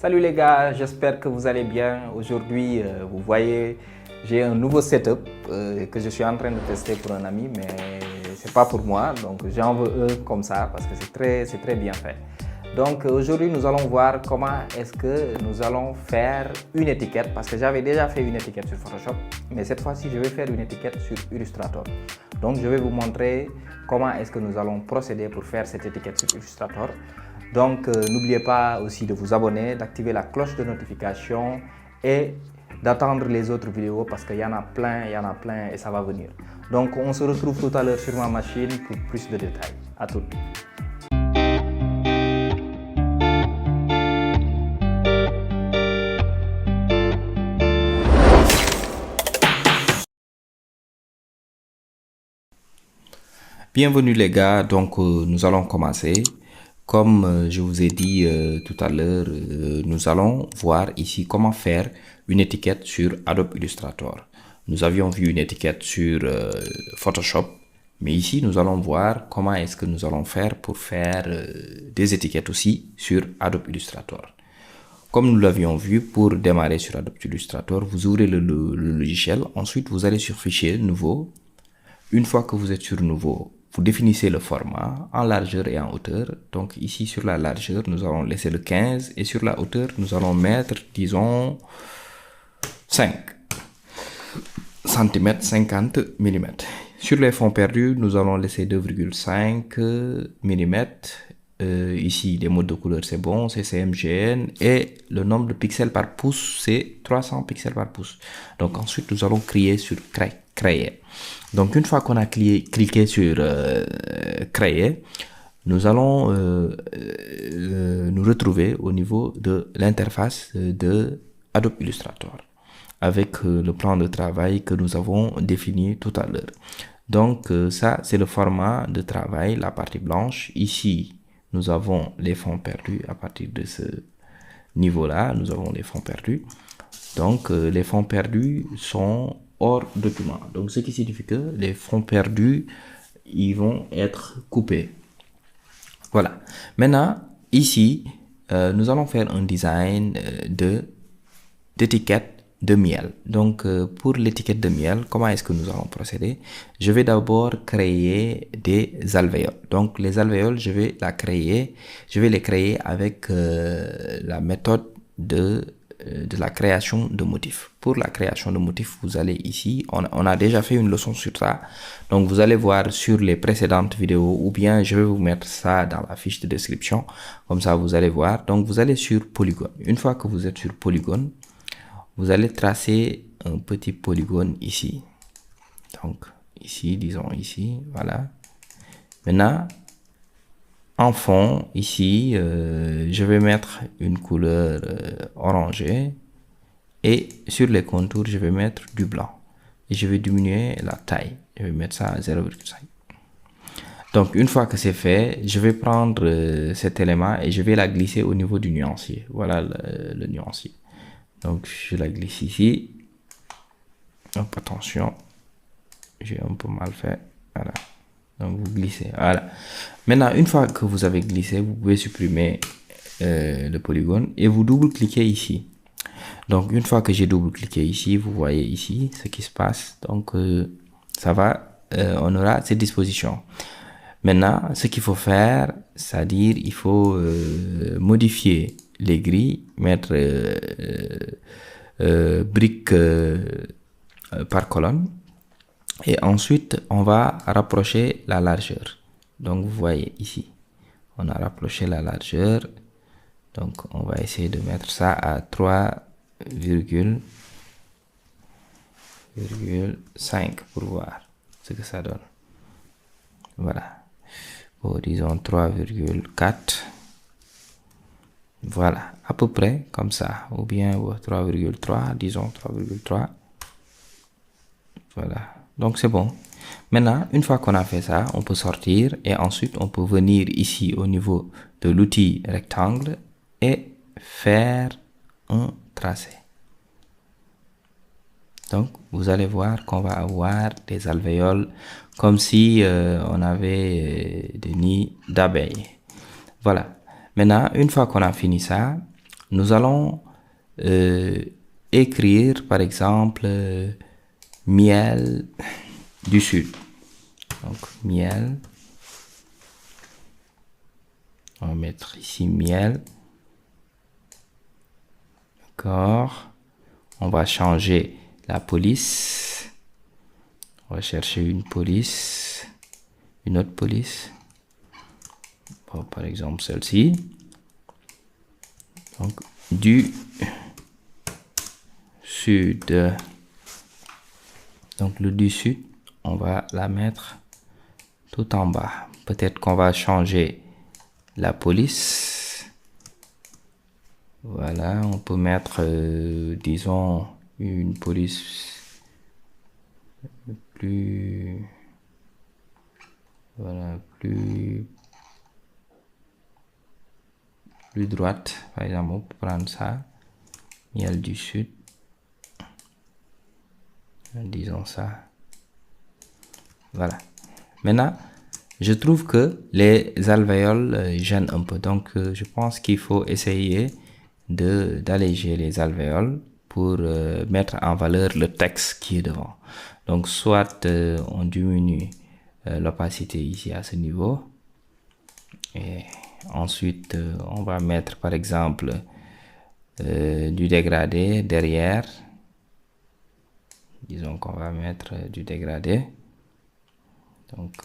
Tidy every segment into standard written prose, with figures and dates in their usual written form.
Salut les gars, j'espère que vous allez bien. Aujourd'hui, vous voyez, j'ai un nouveau setup que je suis en train de tester pour un ami, mais c'est pas pour moi. Donc j'en veux un comme ça parce que c'est très bien fait. Donc aujourd'hui, nous allons voir comment est-ce que nous allons faire une étiquette parce que j'avais déjà fait une étiquette sur Photoshop, mais cette fois-ci, je vais faire une étiquette sur Illustrator. Donc je vais vous montrer comment est-ce que nous allons procéder pour faire cette étiquette sur Illustrator. Donc n'oubliez pas aussi de vous abonner, d'activer la cloche de notification et d'attendre les autres vidéos parce qu'il y en a plein et ça va venir. Donc on se retrouve tout à l'heure sur ma machine pour plus de détails. À tout. Bienvenue les gars, donc nous allons commencer. Comme je vous ai dit tout à l'heure, nous allons voir ici comment faire une étiquette sur Adobe Illustrator. Nous avions vu une étiquette sur Photoshop, mais ici nous allons voir comment est-ce que nous allons faire pour faire des étiquettes aussi sur Adobe Illustrator. Comme nous l'avions vu, pour démarrer sur Adobe Illustrator, vous ouvrez le logiciel, ensuite vous allez sur Fichier, Nouveau. Une fois que vous êtes sur Nouveau, vous définissez le format en largeur et en hauteur. Donc ici sur la largeur, nous allons laisser le 15 et sur la hauteur, nous allons mettre, disons, 5 cm 50 mm. Sur les fonds perdus, nous allons laisser 2,5 mm. Ici, les modes de couleur, c'est bon, c'est CMGN. Et le nombre de pixels par pouce, c'est 300 pixels par pouce. Donc ensuite, nous allons créer sur Créer. Donc une fois qu'on a cliqué sur Créer, nous allons nous retrouver au niveau de l'interface de Adobe Illustrator avec le plan de travail que nous avons défini tout à l'heure. Donc ça, c'est le format de travail, la partie blanche. Ici, nous avons les fonds perdus. À partir de ce niveau-là, nous avons les fonds perdus. Donc les fonds perdus sont hors document. Donc ce qui signifie que les fonds perdus, ils vont être coupés. Voilà. Maintenant, ici, nous allons faire un design d'étiquette de miel. Donc pour l'étiquette de miel, comment est-ce que nous allons procéder? Je vais d'abord créer des alvéoles. Donc les alvéoles, je vais les créer avec la méthode de la création de motifs. Pour la création de motifs, vous allez ici, on a déjà fait une leçon sur ça, donc vous allez voir sur les précédentes vidéos, ou bien je vais vous mettre ça dans la fiche de description, comme ça vous allez voir. Donc vous allez sur polygone. Une fois que vous êtes sur polygone, vous allez tracer un petit polygone ici. Donc ici, disons ici, voilà. Maintenant, en fond, ici, je vais mettre une couleur orangée et sur les contours, je vais mettre du blanc. Et je vais diminuer la taille. Je vais mettre ça à 0,5. Donc, une fois que c'est fait, je vais prendre cet élément et je vais la glisser au niveau du nuancier. Voilà le nuancier. Donc, je la glisse ici. Hop, attention. J'ai un peu mal fait. Voilà. Donc vous glissez, voilà. Maintenant, une fois que vous avez glissé, vous pouvez supprimer le polygone et vous double-cliquez ici. Donc une fois que j'ai double-cliqué ici, vous voyez ici ce qui se passe. Donc ça va, on aura cette disposition. Maintenant, ce qu'il faut faire, c'est-à-dire il faut modifier les grilles, mettre briques par colonne. Et ensuite, on va rapprocher la largeur. Donc, vous voyez ici, on a rapproché la largeur. Donc, on va essayer de mettre ça à 3,5 pour voir ce que ça donne. Voilà. Bon, disons 3,4. Voilà, à peu près comme ça. Ou bien 3,3, disons 3,3. Voilà. Donc c'est bon. Maintenant, une fois qu'on a fait ça, on peut sortir et ensuite on peut venir ici au niveau de l'outil rectangle et faire un tracé. Donc vous allez voir qu'on va avoir des alvéoles comme si on avait des nids d'abeilles. Voilà. Maintenant, une fois qu'on a fini ça, nous allons écrire par exemple miel du sud. Donc miel, on va mettre ici miel. D'accord. On va changer la police. On va chercher une police, une autre police. Bon, par exemple celle-ci. Donc du sud. Donc le du sud, on va la mettre tout en bas. Peut-être qu'on va changer la police. Voilà, on peut mettre, disons, une police plus... Voilà, plus droite. Par exemple, on peut prendre ça. Miel du sud. Disons ça. Voilà. Maintenant, je trouve que les alvéoles gênent un peu. Donc, je pense qu'il faut essayer d'alléger les alvéoles pour mettre en valeur le texte qui est devant. Donc, soit on diminue l'opacité ici à ce niveau. Et ensuite, on va mettre par exemple du dégradé derrière. Disons qu'on va mettre du dégradé. Donc,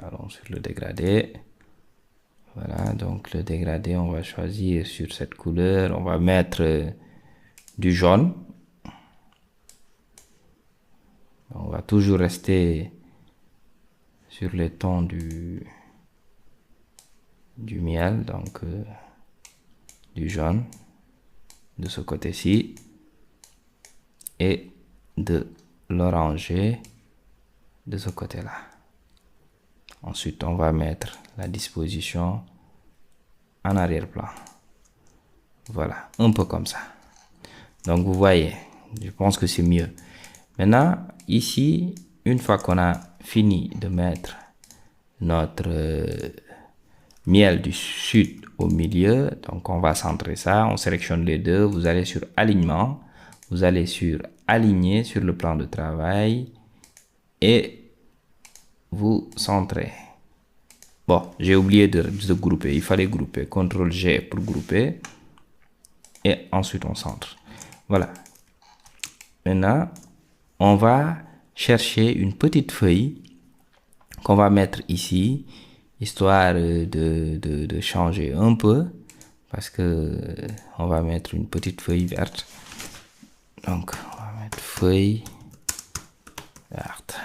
allons sur le dégradé. Voilà, donc le dégradé, on va choisir sur cette couleur. On va mettre du jaune. On va toujours rester sur les tons du miel. Donc, du jaune de ce côté-ci. Et de l'oranger de ce côté-là. Ensuite, on va mettre la disposition en arrière-plan. Voilà, un peu comme ça. Donc, vous voyez, je pense que c'est mieux. Maintenant, ici, une fois qu'on a fini de mettre notre miel du sud au milieu, donc on va centrer ça, on sélectionne les deux, vous allez sur alignement, vous allez sur aligner sur le plan de travail et vous centrez. Bon, j'ai oublié de grouper, il fallait grouper, CTRL G pour grouper et ensuite on centre. Voilà. Maintenant, on va chercher une petite feuille qu'on va mettre ici, histoire de changer un peu, parce que on va mettre une petite feuille verte. Donc, on va mettre feuille verte.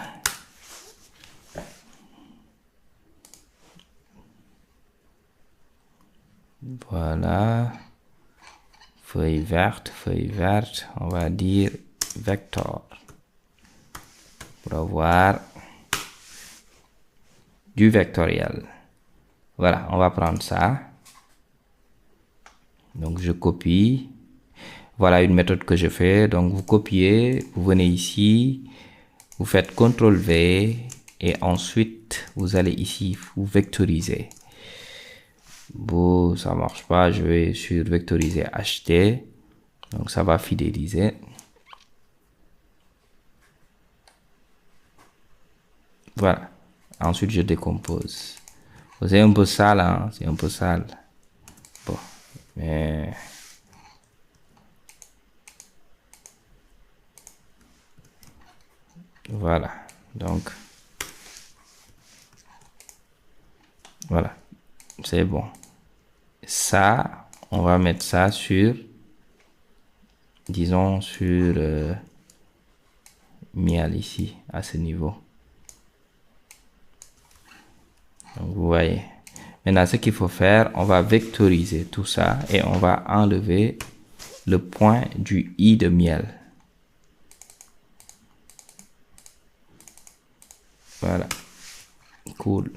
Voilà. Feuille verte, on va dire vector. Pour avoir du vectoriel. Voilà, on va prendre ça. Donc, je copie. Voilà une méthode que je fais. Donc, vous copiez, vous venez ici, vous faites CTRL V et ensuite, vous allez ici, vous vectorisez. Bon, ça marche pas. Je vais sur vectoriser HT. Donc, ça va fidéliser. Voilà. Ensuite, je décompose. C'est un peu sale, hein? C'est un peu sale. Bon, mais... Voilà. Donc, voilà. C'est bon. Ça, on va mettre ça sur... Disons sur... miel ici, à ce niveau. Donc, vous voyez. Maintenant, ce qu'il faut faire, on va vectoriser tout ça et on va enlever le point du i de miel. Voilà. Cool.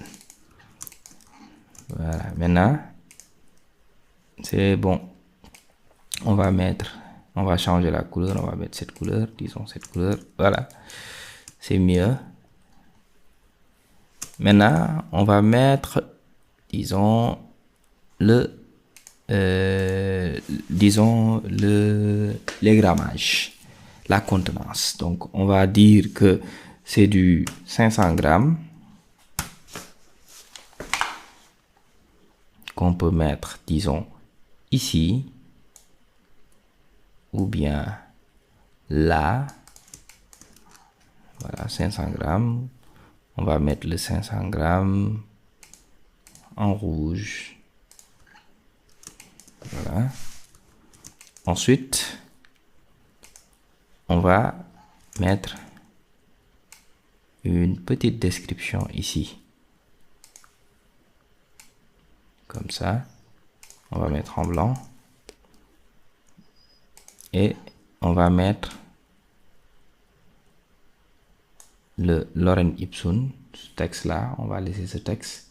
Voilà. Maintenant, c'est bon. On va changer la couleur. On va mettre cette couleur. Disons cette couleur. Voilà. C'est mieux. Maintenant, on va mettre, disons, le disons, les grammages, la contenance. Donc, on va dire que c'est du 500 grammes qu'on peut mettre, disons, ici, ou bien là. Voilà, 500 grammes. On va mettre le 500 grammes en rouge. Voilà. Ensuite, on va mettre une petite description ici. Comme ça. On va mettre en blanc. Et on va mettre le lorem ipsum, ce texte-là. On va laisser ce texte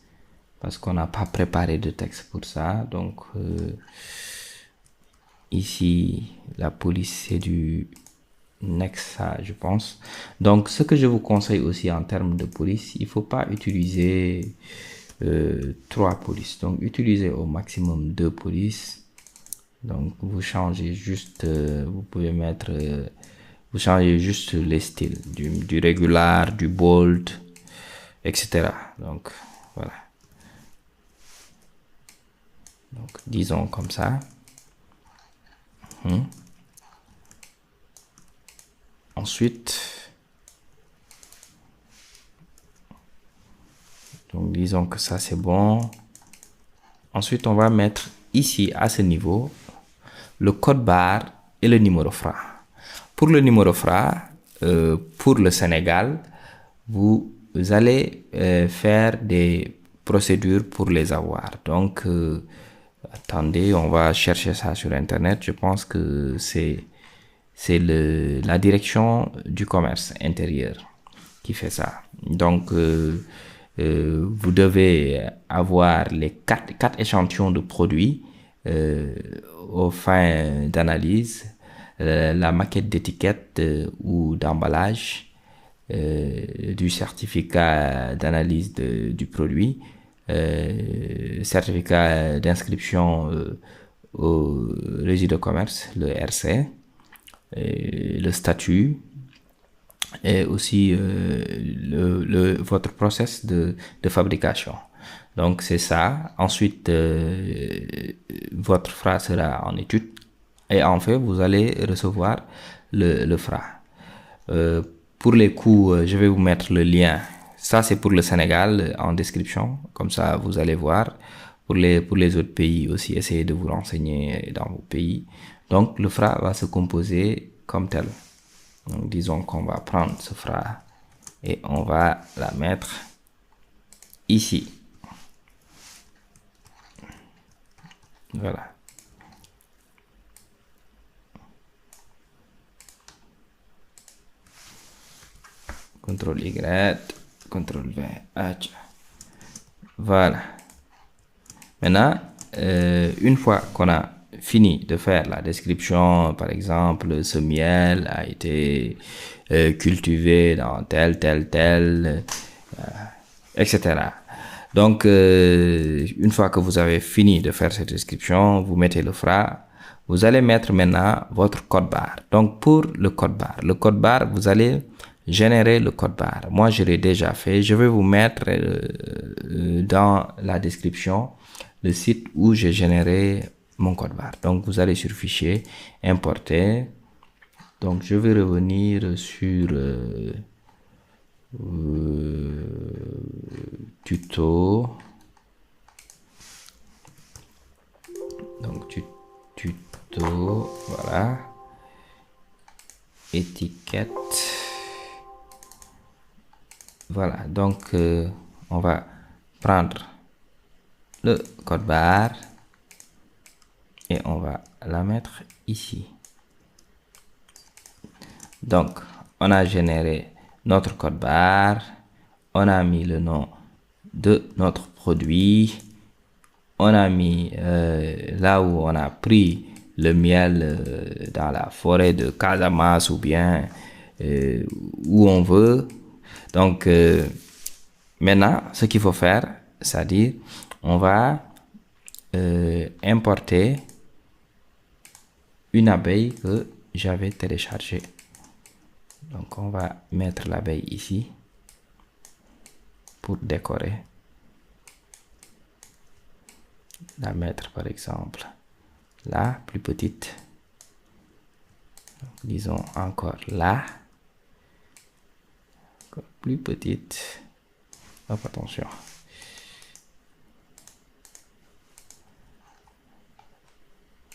parce qu'on n'a pas préparé de texte pour ça. Donc, ici, la police, c'est du Nexa, je pense. Donc, ce que je vous conseille aussi en termes de police, il ne faut pas utiliser 3 polices. Donc, utilisez au maximum 2 polices. Donc, vous changez juste, vous pouvez mettre, vous changez juste les styles, du régular, du bold, etc. Donc, voilà. Donc, disons comme ça. Ensuite, donc disons que ça c'est bon. Ensuite, on va mettre ici à ce niveau le code barre et le numéro FRA. Pour le numéro FRA, pour le Sénégal, vous allez faire des procédures pour les avoir. Donc, attendez, on va chercher ça sur Internet. Je pense que c'est la direction du commerce intérieur qui fait ça. Donc, vous devez avoir les 4 échantillons de produits aux fins d'analyse, la maquette d'étiquette ou d'emballage, du certificat d'analyse du produit, certificat d'inscription au registre de commerce, le RC, le statut, et aussi votre process de fabrication. Donc c'est ça. Ensuite, votre FRA sera en étude et en fait vous allez recevoir le FRA. Pour les coûts, je vais vous mettre le lien. Ça c'est pour le Sénégal en description, comme ça vous allez voir. Pour les autres pays aussi, essayez de vous renseigner dans vos pays. Donc le FRA va se composer comme tel. Donc, disons qu'on va prendre ce FRA et on va la mettre ici. Voilà. CTRL Y, CTRL V. Voilà. Maintenant, une fois qu'on a fini de faire la description, par exemple, ce miel a été cultivé dans tel, etc. Donc, une fois que vous avez fini de faire cette description, vous mettez le FRA. Vous allez mettre maintenant votre code barre. Donc, pour le code barre, vous allez générer le code barre. Moi, je l'ai déjà fait. Je vais vous mettre dans la description le site où j'ai généré mon code barre. Donc, vous allez sur Fichier, Importer. Donc, je vais revenir sur Tuto. Donc, tuto, voilà. Étiquette. Voilà, donc on va prendre le code barre et on va la mettre ici. Donc, on a généré notre code barre, on a mis le nom de notre produit, on a mis là où on a pris le miel dans la forêt de Casamance ou bien où on veut. Donc, maintenant, ce qu'il faut faire, c'est-à-dire, on va importer une abeille que j'avais téléchargée. Donc on va mettre l'abeille ici pour décorer. La mettre par exemple là, plus petite. Donc, disons encore là, encore plus petite. Hop, attention.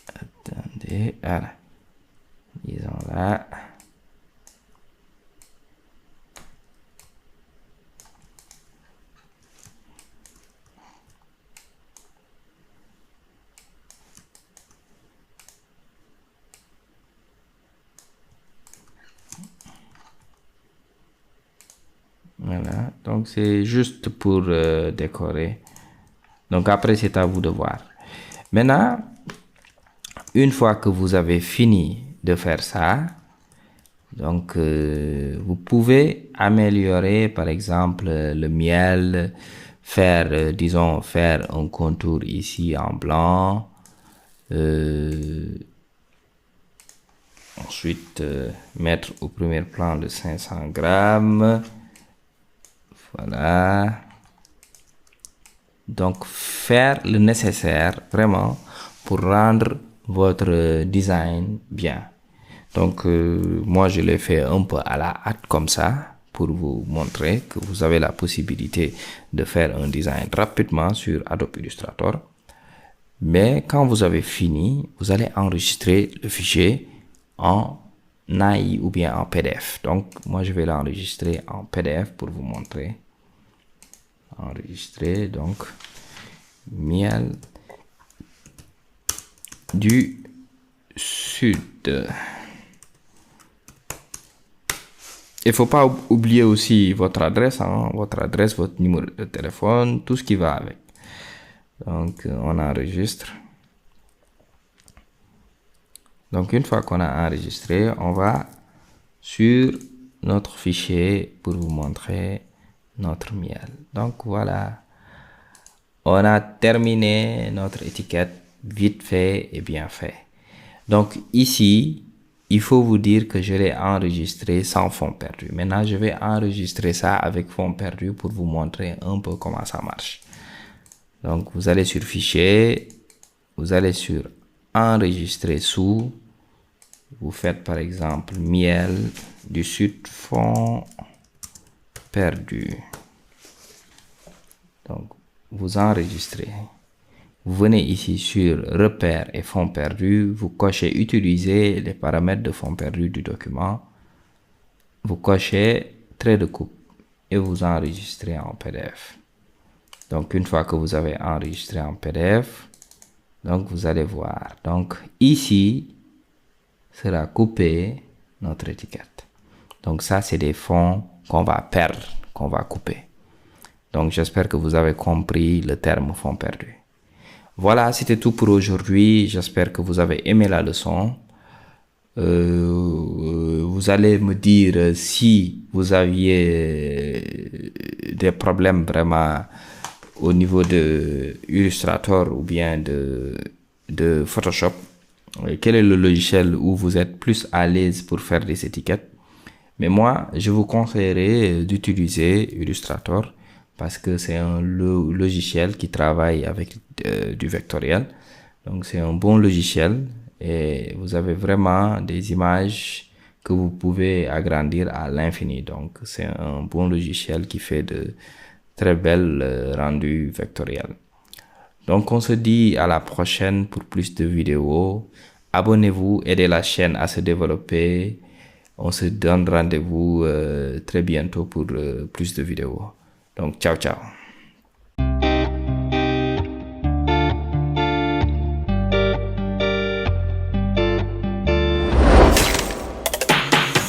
Attendez, voilà. Disons là. Voilà, donc c'est juste pour décorer. Donc après, c'est à vous de voir. Maintenant, une fois que vous avez fini de faire ça, donc vous pouvez améliorer par exemple le miel, faire, disons, faire un contour ici en blanc. Ensuite, mettre au premier plan de 500 grammes. Voilà. Donc, faire le nécessaire vraiment pour rendre votre design bien. Donc, moi, je l'ai fait un peu à la hâte comme ça pour vous montrer que vous avez la possibilité de faire un design rapidement sur Adobe Illustrator. Mais quand vous avez fini, vous allez enregistrer le fichier en AI ou bien en PDF. Donc, moi, je vais l'enregistrer en PDF pour vous montrer. Enregistrer, donc, miel du Sud. Il faut pas oublier aussi votre adresse, votre numéro de téléphone, tout ce qui va avec. Donc, on enregistre. Donc, une fois qu'on a enregistré, on va sur notre fichier pour vous montrer notre miel. Donc, voilà. On a terminé notre étiquette vite fait et bien fait. Donc, ici, il faut vous dire que je l'ai enregistré sans fond perdu. Maintenant, je vais enregistrer ça avec fond perdu pour vous montrer un peu comment ça marche. Donc, vous allez sur Fichier, vous allez sur Enregistrer sous, vous faites par exemple Miel du Sud fond perdu. Donc, vous enregistrez. Vous venez ici sur Repères et fond perdu, vous cochez Utiliser les paramètres de fond perdu du document. Vous cochez Trait de coupe et vous enregistrez en PDF. Donc, une fois que vous avez enregistré en PDF, donc vous allez voir. Donc, ici sera coupé notre étiquette. Donc, ça, c'est des fonds qu'on va perdre, qu'on va couper. Donc, j'espère que vous avez compris le terme fond perdu. Voilà, c'était tout pour aujourd'hui. J'espère que vous avez aimé la leçon. Vous allez me dire si vous aviez des problèmes vraiment au niveau de Illustrator ou bien de Photoshop. Quel est le logiciel où vous êtes plus à l'aise pour faire des étiquettes? Mais moi, je vous conseillerais d'utiliser Illustrator parce que c'est un logiciel qui travaille avec du vectoriel. Donc, c'est un bon logiciel et vous avez vraiment des images que vous pouvez agrandir à l'infini. Donc, c'est un bon logiciel qui fait de très belles rendus vectoriels. Donc, on se dit à la prochaine pour plus de vidéos. Abonnez-vous, aidez la chaîne à se développer. On se donne rendez-vous très bientôt pour plus de vidéos. Donc, ciao, ciao.